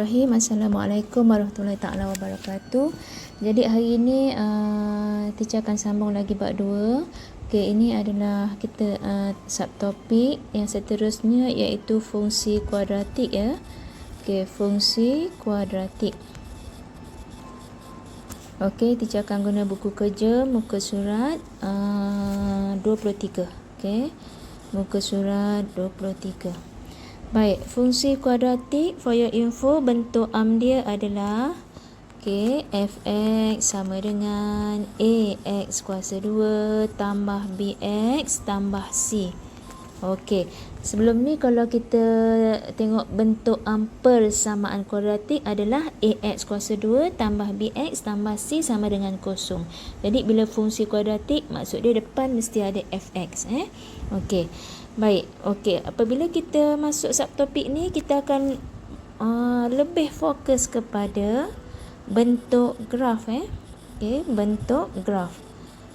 Bismillahirrahmanirrahim. Assalamualaikum warahmatullahi taala wabarakatuh. Jadi hari ini teacher akan sambung lagi bab 2. Okey, ini adalah kita subtopik yang seterusnya iaitu fungsi kuadratik ya. Okey, fungsi kuadratik. Okey, teacher akan guna buku kerja muka surat 23. Okey. Muka surat 23. Baik, fungsi kuadratik for your info, bentuk dia adalah fx sama dengan ax kuasa 2 tambah bx tambah c. Okey, sebelum ni kalau kita tengok bentuk persamaan kuadratik adalah ax kuasa 2 tambah bx tambah c sama dengan kosong. Jadi bila fungsi kuadratik maksud dia depan mesti ada fx. Okey. Baik, okey. Apabila kita masuk subtopik ni, kita akan lebih fokus kepada bentuk graf. Okey, bentuk graf.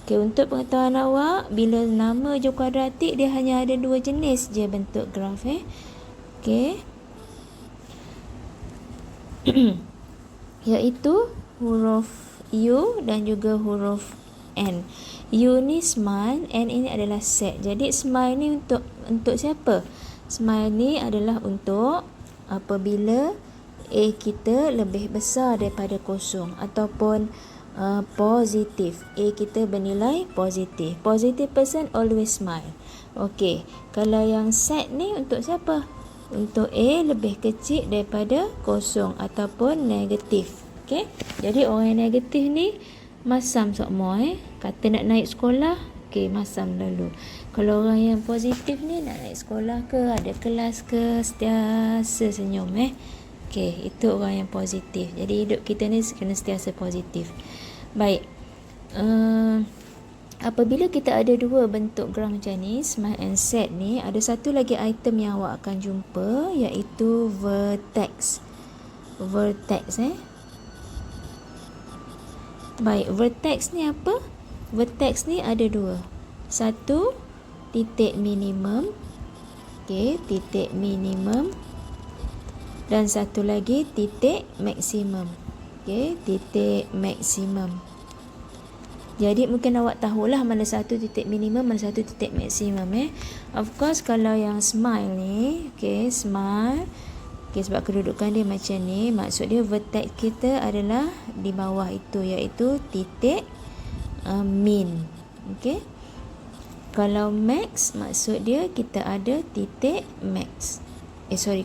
Okey, untuk pengetahuan awak, bila nama je kuadratik, dia hanya ada dua jenis je bentuk graf. Okey. Iaitu huruf U dan juga huruf N. U ni smile, N ini adalah set. Jadi smile ni untuk siapa? Smile ni adalah untuk apabila A kita lebih besar daripada kosong ataupun positif. A kita bernilai positif. Positive person always smile. Okey, kalau yang set ni untuk siapa? Untuk A lebih kecil daripada kosong ataupun negatif. Okey, jadi orang yang negatif ni masam semua kata nak naik sekolah, okey, masam lalu. Kalau orang yang positif ni nak naik sekolah ke, ada kelas ke, sentiasa senyum okey, itu orang yang positif. Jadi hidup kita ni kena sentiasa positif. Baik, apabila kita ada dua bentuk graf macam ni, smile and set ni, ada satu lagi item yang awak akan jumpa iaitu vertex. Baik, vertex ni apa? Vertex ni ada dua. Satu, titik minimum. Okey, titik minimum. Dan satu lagi, titik maksimum. Okey, titik maksimum. Jadi mungkin awak tahulah mana satu titik minimum, mana satu titik maksimum. Of course, kalau yang smile ni, okey, smile. Okay, sebab kedudukan dia macam ni, maksud dia vertex kita adalah di bawah itu, iaitu titik min. Okey. Kalau max, maksud dia kita ada titik max.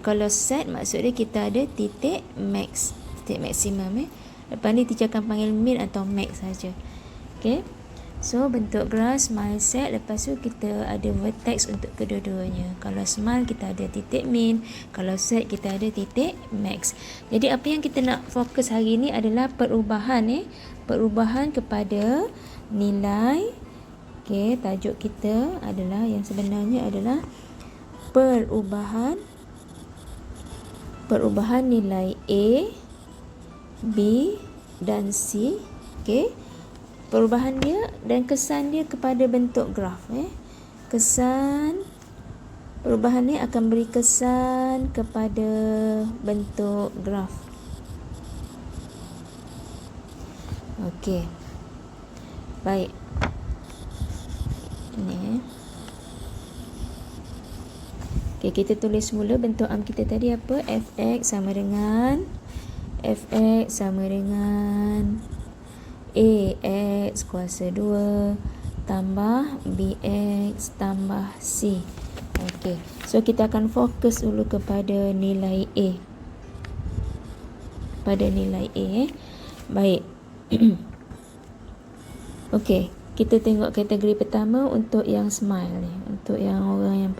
Kalau set, maksud dia kita ada titik max, titik maksimum. Lepas ni teacher akan panggil min atau max saja. Okey. So, bentuk graf smile set, lepas tu kita ada vertex untuk kedua-duanya. Kalau smile kita ada titik min, kalau set kita ada titik max. Jadi apa yang kita nak fokus hari ni adalah perubahan perubahan kepada nilai. Okey, tajuk kita adalah yang sebenarnya adalah perubahan nilai A, B dan C. Okey. Perubahan dia dan kesan dia kepada bentuk graf. Perubahan ni akan beri kesan kepada bentuk graf. Okey. Baik. Ini. Okey, kita tulis mula bentuk kita tadi apa? fx sama dengan ax kuasa 2 tambah bx tambah c. Okey, so kita akan fokus dulu kepada nilai A. Baik. Okey, kita tengok kategori pertama untuk yang smile ni, untuk yang orang yang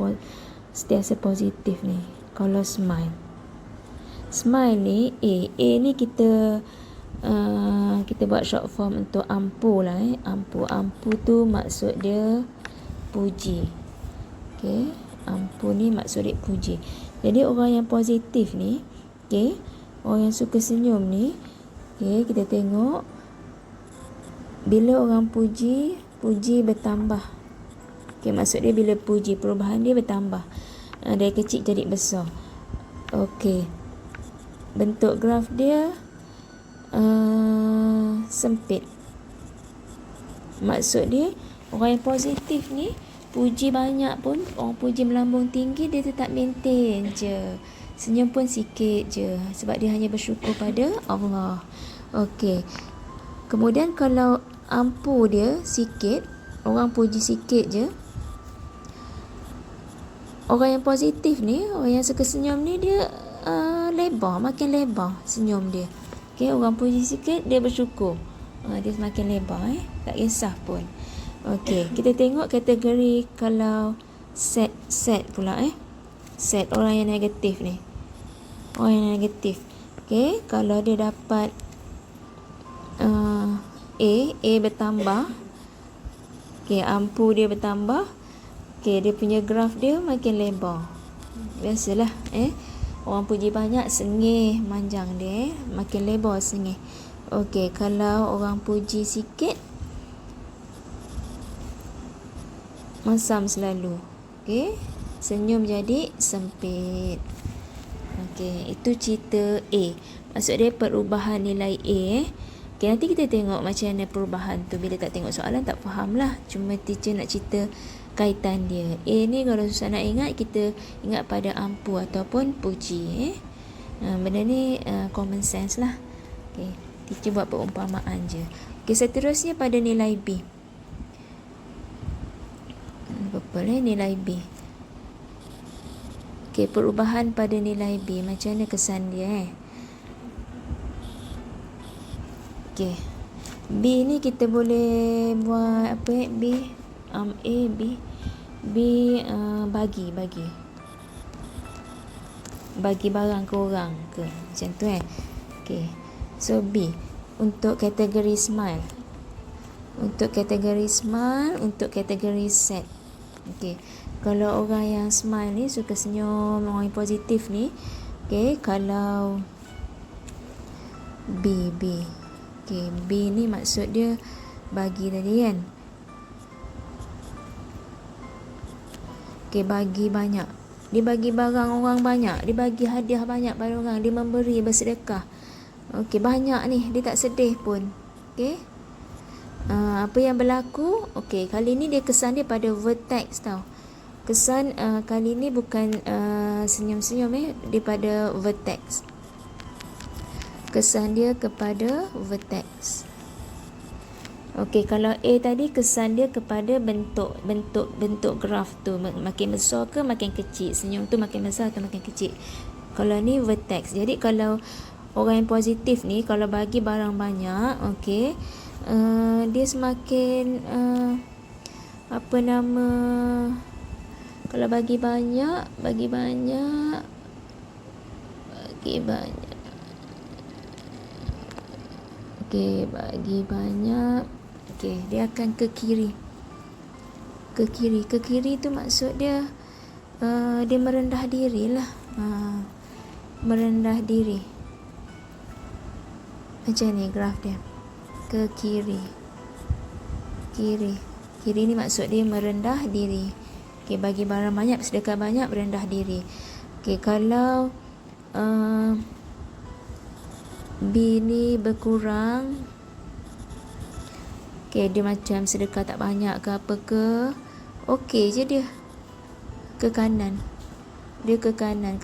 sentiasa positif ni. Kalau smile ni A ni kita buat short form untuk ampu lah. Ampu tu maksud dia puji. Okey, ampu ni maksud dia puji. Jadi orang yang positif ni, okey, orang yang suka senyum ni, okey, kita tengok bila orang puji bertambah. Okey, maksud dia bila puji, perubahan dia bertambah dari kecil jadi besar. Okey. bentuk graf dia sempit. Maksud dia orang yang positif ni puji banyak pun, orang puji melambung tinggi, dia tetap maintain je, senyum pun sikit je, sebab dia hanya bersyukur pada Allah. Okey. Kemudian kalau ampuh dia sikit, orang puji sikit je, orang yang positif ni, orang yang suka senyum ni, dia lebar, makin lebar senyum dia. Okey, orang puji sikit, dia bersyukur, dia semakin lebar, tak kisah pun. Okey, kita tengok kategori kalau set pula, set orang yang negatif ni. Orang yang negatif. Okey, kalau dia dapat A bertambah. Okey, ampuh dia bertambah. Okey, dia punya graf dia makin lebar. Biasalah, orang puji banyak, sengih manjang dia, makin lebar sengih. Okey, kalau orang puji sikit, masam selalu. Okey, senyum jadi sempit. Okey, itu cerita A. Maksud dia perubahan nilai A. Okey, nanti kita tengok macam mana perubahan tu. Bila tak tengok soalan tak faham lah. Cuma teacher nak cerita kaitan dia. A ni kalau susah nak ingat, kita ingat pada ampuh ataupun puji. Benda ni common sense lah. Okey, teacher buat perumpamaan je. Okey, seterusnya pada nilai B. Nilai B. Okey, perubahan pada nilai B, macam mana kesan dia? Okey, B ni kita boleh buat apa? B A B bagi barang ke orang ke, macam tu Okey, so B untuk kategori smile, untuk kategori set. Okey, kalau orang yang smile ni, suka senyum, orang yang positif ni, okey, kalau B. Okey, B ni maksud dia bagi tadi kan. Okey, bagi banyak. Dia bagi barang orang banyak, dia bagi hadiah banyak pada orang, dia memberi, bersedekah. Okey, banyak ni, dia tak sedih pun. Okey. Apa yang berlaku? Okey, kali ni dia kesan dia pada vertex tau. Kesan kali ni bukan senyum-senyum dia pada vertex. Kesan dia kepada vertex. Okey, kalau A tadi kesan dia kepada bentuk graf tu, makin besar ke makin kecil, senyum tu makin besar atau makin kecil. Kalau ni vertex. Jadi kalau orang yang positif ni, kalau bagi barang banyak, okey, dia semakin kalau bagi banyak okey, bagi banyak, okey, dia akan ke kiri tu maksud dia dia merendah diri lah, merendah diri macam ni graf dia, ke kiri ni maksud dia merendah diri. Okey, bagi barang banyak, sedekah banyak, merendah diri. Okey, kalau B ni berkurang, okey, dia macam sedekah tak banyak ke apa ke, okey je dia ke kanan, ke kanan,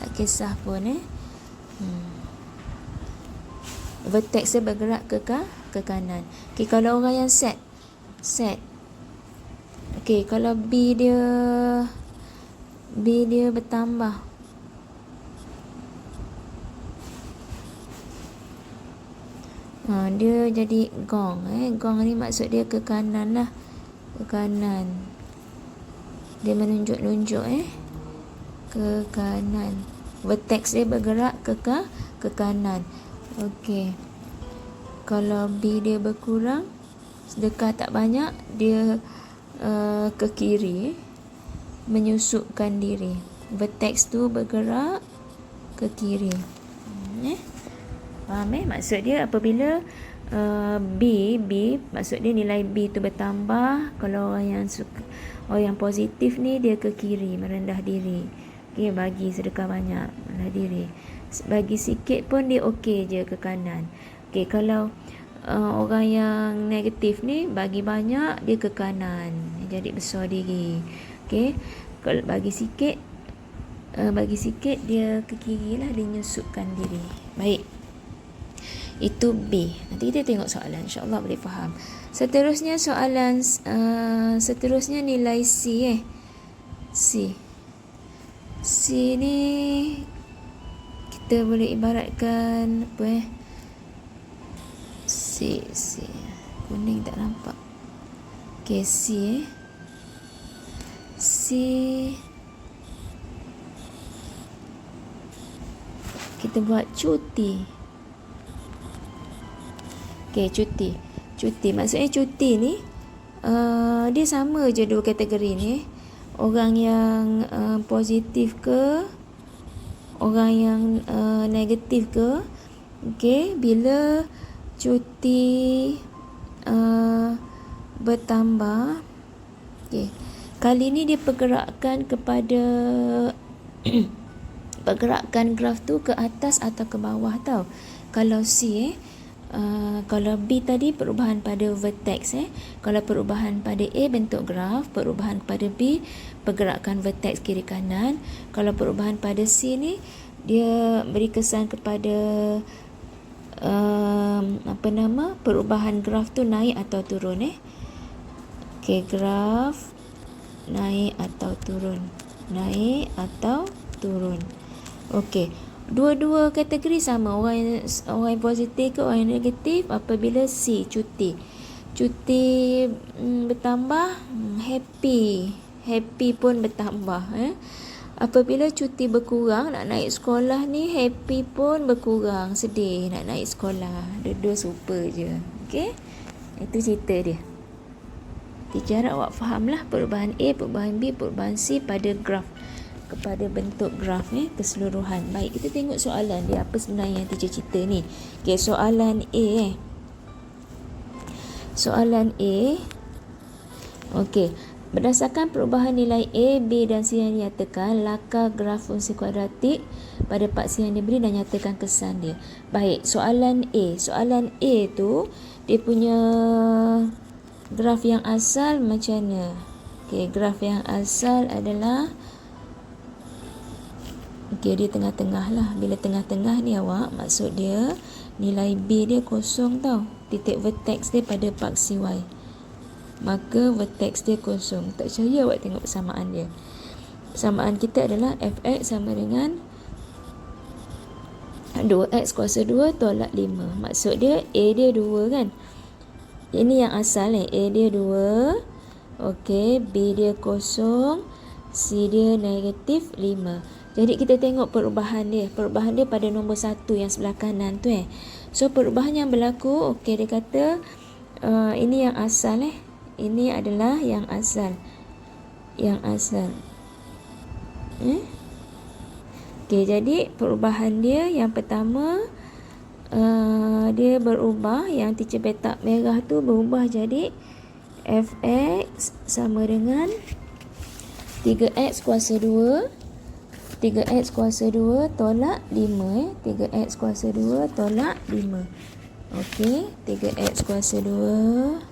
tak kisah pun vertex dia bergerak ke kanan. Okey, kalau orang yang set. Okey, kalau B dia bertambah, dia jadi gong. Gong ni maksud dia ke kanan lah, ke kanan. Dia menunjuk-nunjuk ke kanan. Vertex dia bergerak ke kanan. Okey, kalau B dia berkurang, sedekah tak banyak, dia ke kiri, menyusupkan diri. Vertex tu bergerak ke kiri. Faham maksud dia apabila B maksud dia nilai B tu bertambah. Kalau orang yang positif ni, dia ke kiri, merendah diri. Okey, bagi sedekah banyak, malah diri. Bagi sikit pun dia okey je ke kanan. Okey, kalau orang yang negatif ni bagi banyak dia ke kanan, jadi besar diri. Okey, kalau bagi sikit dia ke kiri lah, dia nyusupkan diri. Baik, itu B. Nanti kita tengok soalan, insyaAllah boleh faham. Seterusnya soalan seterusnya nilai C. C ni kita boleh ibaratkan apa C kuning tak nampak. Okey, C kita buat cuti. Okey, cuti maksudnya cuti ni dia sama je dua kategori ni. Orang yang positif ke, orang yang negatif ke. Okey, bila cuti bertambah, okey, kali ni dia pergerakan kepada pergerakan graf tu ke atas atau ke bawah tau. Kalau C kalau B tadi perubahan pada vertex. Kalau perubahan pada A bentuk graf, perubahan pada B pergerakan vertex kiri kanan. Kalau perubahan pada C ni dia beri kesan kepada perubahan graf tu naik atau turun. Okey, graf naik atau turun. Okey, dua-dua kategori sama, orang yang positif ke orang yang negatif. Apabila C cuti bertambah, happy pun bertambah. Apabila cuti berkurang, nak naik sekolah ni, happy pun berkurang, sedih nak naik sekolah. Dua-dua super je. Okey, itu cerita dia. Teacher harap awak fahamlah perubahan A, perubahan B, perubahan C pada graf, kepada bentuk graf keseluruhan. Baik, kita tengok soalan dia apa sebenarnya yang teacher cerita ni. Okey, soalan A. Soalan A. Okey, berdasarkan perubahan nilai A, B dan C yang dinyatakan, lakar graf fungsi kuadratik pada paksi yang diberi dan nyatakan kesan dia. Baik, soalan A. Soalan A tu dia punya graf yang asal macam mana? Okey, graf yang asal adalah dia tengah-tengah lah. Bila tengah-tengah ni awak, maksud dia nilai B dia kosong tau. Titik vertex dia pada paksi Y, maka vertex dia kosong. Tak percaya awak tengok persamaan dia. Persamaan kita adalah fx sama dengan 2x kuasa 2 tolak 5. Maksud dia A dia 2 kan. Ini yang asal A dia 2. Okey, B dia kosong, C dia negatif 5. Jadi kita tengok perubahan dia. Perubahan dia pada nombor 1 yang sebelah kanan tu So perubahan yang berlaku, okey, dia kata ini yang asal Ini adalah yang asal. Okey, jadi perubahan dia yang pertama dia berubah, yang teacher petak merah tu berubah jadi fx sama dengan 3x kuasa 2 3x kuasa 2 tolak 5 3x kuasa 2 tolak 5. Okey, 3x kuasa 2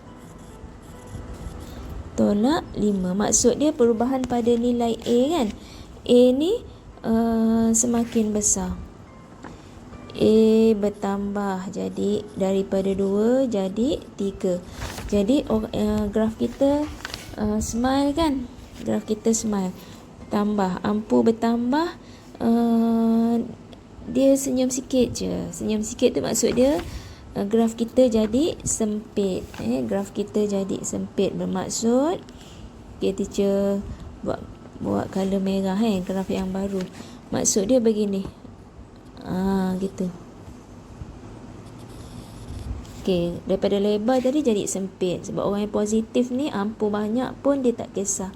tolak 5. Maksud dia perubahan pada nilai A kan. A ni semakin besar. A bertambah, jadi daripada 2 jadi 3. Jadi graf kita smile kan. Graf kita smile. Tambah, ampu bertambah, dia senyum sikit je. Senyum sikit tu maksud dia graf kita jadi sempit. Graf kita jadi sempit bermaksud, okay, teacher buat color merah graf yang baru. Maksud dia begini. Gitu. Okay, daripada lebar tadi jadi sempit. Sebab orang yang positif ni ampu banyak pun dia tak kisah.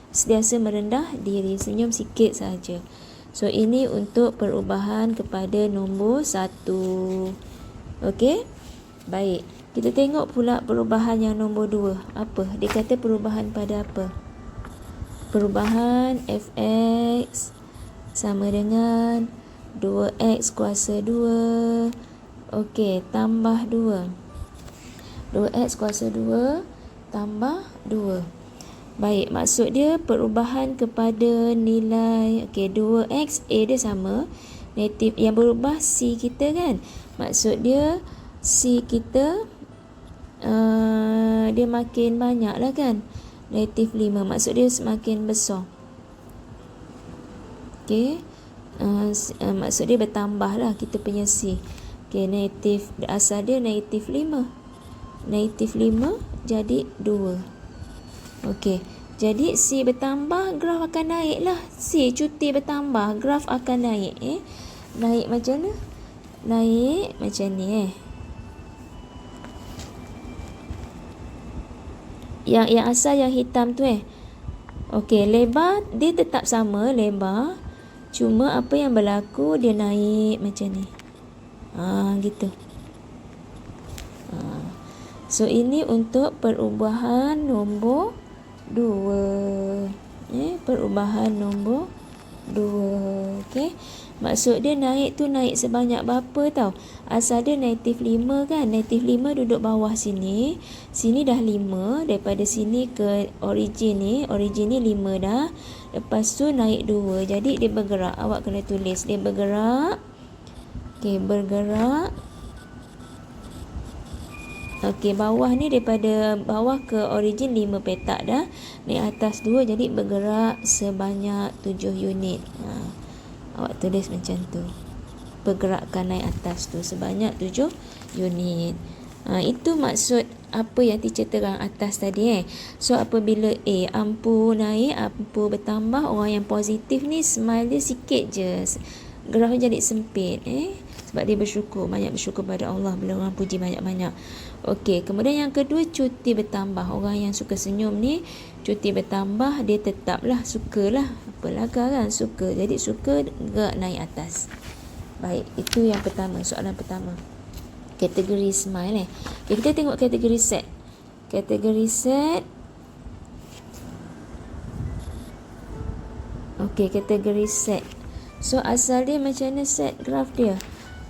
Sentiasa merendah diri, senyum sikit saja. So ini untuk perubahan kepada nombor 1. Okey. Baik. Kita tengok pula perubahan yang nombor 2. Apa? Dia kata perubahan pada apa? Perubahan fx sama dengan 2x kuasa 2. Okey, tambah 2. 2x kuasa 2 tambah 2. Baik, maksud dia perubahan kepada nilai, okey, 2x, A dia sama, negatif, yang berubah C kita kan. Maksud dia C kita dia makin banyak lah kan, negatif 5, maksud dia semakin besar. Okey, maksud dia bertambah lah kita punya C. Okey, negatif, asal dia negatif 5. Negatif 5 jadi 2. Okey, jadi C bertambah, graf akan naik lah. C cuti bertambah, graf akan naik. Naik macam mana? Naik macam ni. Yang asal yang hitam tu Okey, lebar dia tetap sama, lebar. Cuma apa yang berlaku, dia naik macam ni. Gitu. So ini untuk perubahan nombor 2. Perubahan nombor 2. Okey. Maksud dia naik tu naik sebanyak berapa tau? Asal dia negatif 5 kan. Negatif 5 duduk bawah sini. Sini dah 5. Daripada sini ke origin ni. Origin ni 5 dah. Lepas tu naik 2. Jadi dia bergerak. Awak kena tulis. Dia bergerak. Okey, bergerak. Okey, bawah ni daripada bawah ke origin 5 petak dah. Naik atas 2. Jadi bergerak sebanyak 7 unit. Awak tulis macam tu. Pergerakan naik atas tu sebanyak 7 unit. Itu maksud apa yang teacher terang atas tadi So apabila A ampu naik, ampu bertambah, orang yang positif ni smile dia sikit je. Graf jadi sempit sebab dia bersyukur, banyak bersyukur pada Allah bila orang puji banyak-banyak. Okey, kemudian yang kedua, cuti bertambah. Orang yang suka senyum ni, cuti bertambah, dia tetaplah sukalah. Apalah kan, suka. Jadi suka gerak naik atas. Baik, itu yang pertama, soalan pertama. Kategori smile Okay, kita tengok kategori set. Kategori set. Okey, kategori set. So asal dia macam mana set graf dia?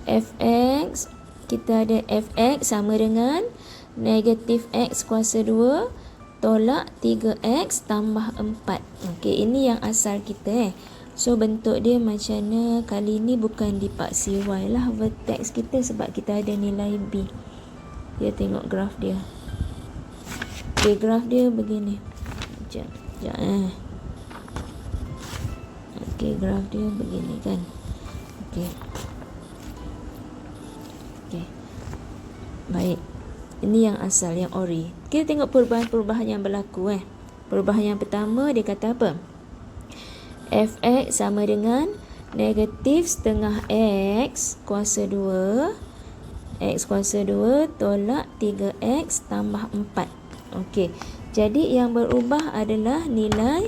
Fx, kita ada Fx sama dengan negatif X kuasa 2 tolak 3X tambah 4. Okey, ini yang asal kita So bentuk dia macam mana? Kali ni bukan dipaksi Y lah vertex kita sebab kita ada nilai B. Dia tengok graf dia. Okey, graf dia begini. Sekejap Okey, graf dia begini kan. Okey. Baik. Ini yang asal, yang ori. Kita tengok perubahan-perubahan yang berlaku Perubahan yang pertama dia kata apa? Fx sama dengan negatif setengah X kuasa 2. X kuasa 2 tolak 3X tambah 4. Okey. Jadi yang berubah adalah nilai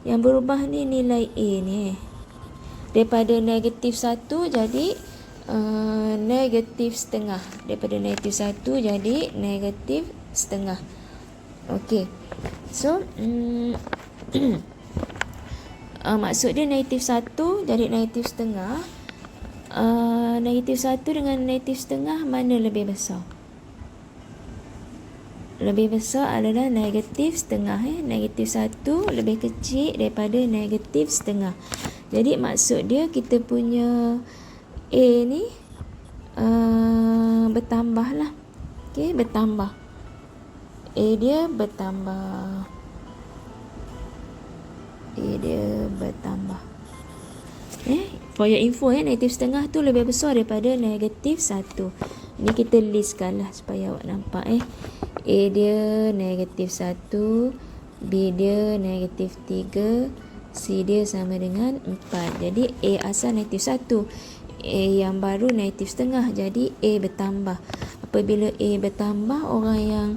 yang berubah ni nilai A ni daripada negatif 1 jadi negatif setengah. Daripada negatif 1 jadi negatif setengah. Okey. So maksud dia negatif 1 jadi negatif setengah. Negatif 1 dengan negatif setengah mana lebih besar? Lebih besar adalah negatif setengah. Negatif 1 lebih kecil daripada negatif setengah. Jadi maksud dia kita punya A ni bertambah lah. Okey, bertambah. A dia bertambah. A dia bertambah. For your info negatif setengah tu lebih besar daripada negatif 1. Ni kita listkan lah supaya awak nampak A dia negatif 1, B dia negatif 3, C dia sama dengan 4. Jadi A asal negatif 1, A yang baru negatif setengah. Jadi A bertambah. Apabila A bertambah, orang yang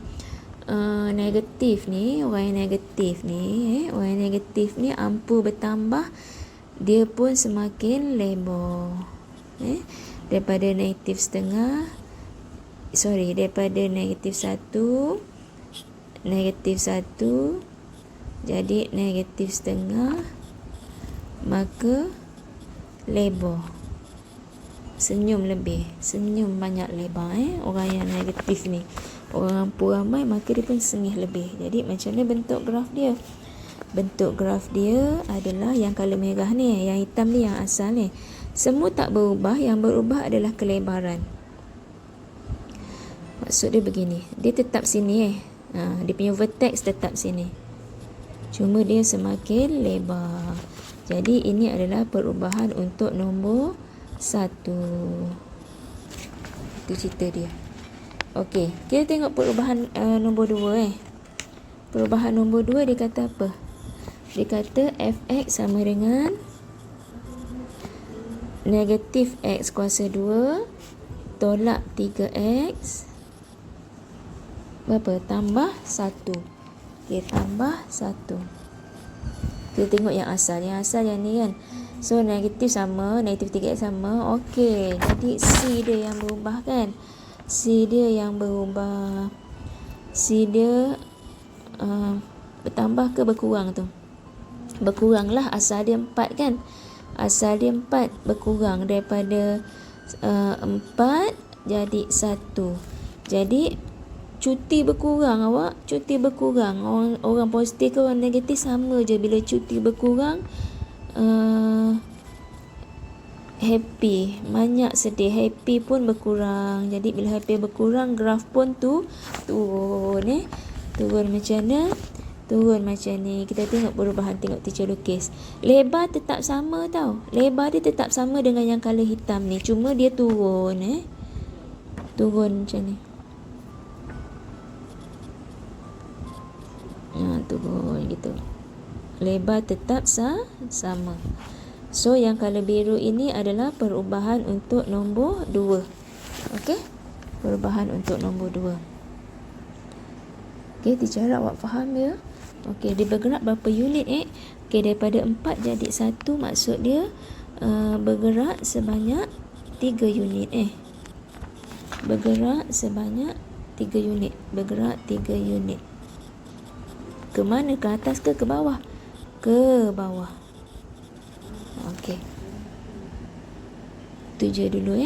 negatif ni, orang yang negatif ni ampu bertambah, dia pun semakin lebar. Daripada negatif setengah, daripada negatif 1 jadi negatif setengah, maka lebar. Senyum lebih, senyum banyak lebar. Orang yang negatif ni, orang rampu ramai, maka dia pun sengih lebih. Jadi macam ni bentuk graf dia. Bentuk graf dia adalah yang color merah ni, yang hitam ni yang asal ni. Semua tak berubah, yang berubah adalah kelebaran. Maksud dia begini, dia tetap sini dia punya vertex tetap sini, cuma dia semakin lebar. Jadi ini adalah perubahan untuk nombor 1. Itu cerita dia. Okey, kita tengok perubahan nombor 2. Perubahan nombor 2 dia kata apa? Dia kata fx sama dengan negatif x kuasa 2 tolak 3x berapa? Tambah 1. Okey, tambah 1. Kita tengok yang asal. Yang asal yang ni kan. So, negatif sama, negatif 3x sama. Okey, jadi C dia yang berubah kan? C dia yang berubah. C dia bertambah ke berkurang tu? Berkurang lah, asal dia 4 kan? Asal dia 4, berkurang daripada 4 jadi 1. Jadi cuti berkurang awak, cuti berkurang. Orang positif ke orang negatif sama je. Bila cuti berkurang, happy, banyak sedih, happy pun berkurang. Jadi bila happy berkurang, graf pun turun. Turun macam mana? Turun macam ni. Kita tengok perubahan, tengok teacher lukis. Lebar tetap sama tau. Lebar dia tetap sama dengan yang color hitam ni. Cuma dia turun. Turun macam ni. Turun gitu. Lebar tetap sama. So yang color biru ini adalah perubahan untuk nombor 2. Okey? Perubahan untuk nombor 2. Okey, teacher harap awak faham ya. Okey, dia bergerak berapa unit Okey, daripada 4 jadi 1, maksud dia bergerak sebanyak 3 unit Bergerak sebanyak 3 unit. Bergerak 3 unit. Ke mana? Ke atas ke bawah? Ke bawah. Okey. Itu je dulu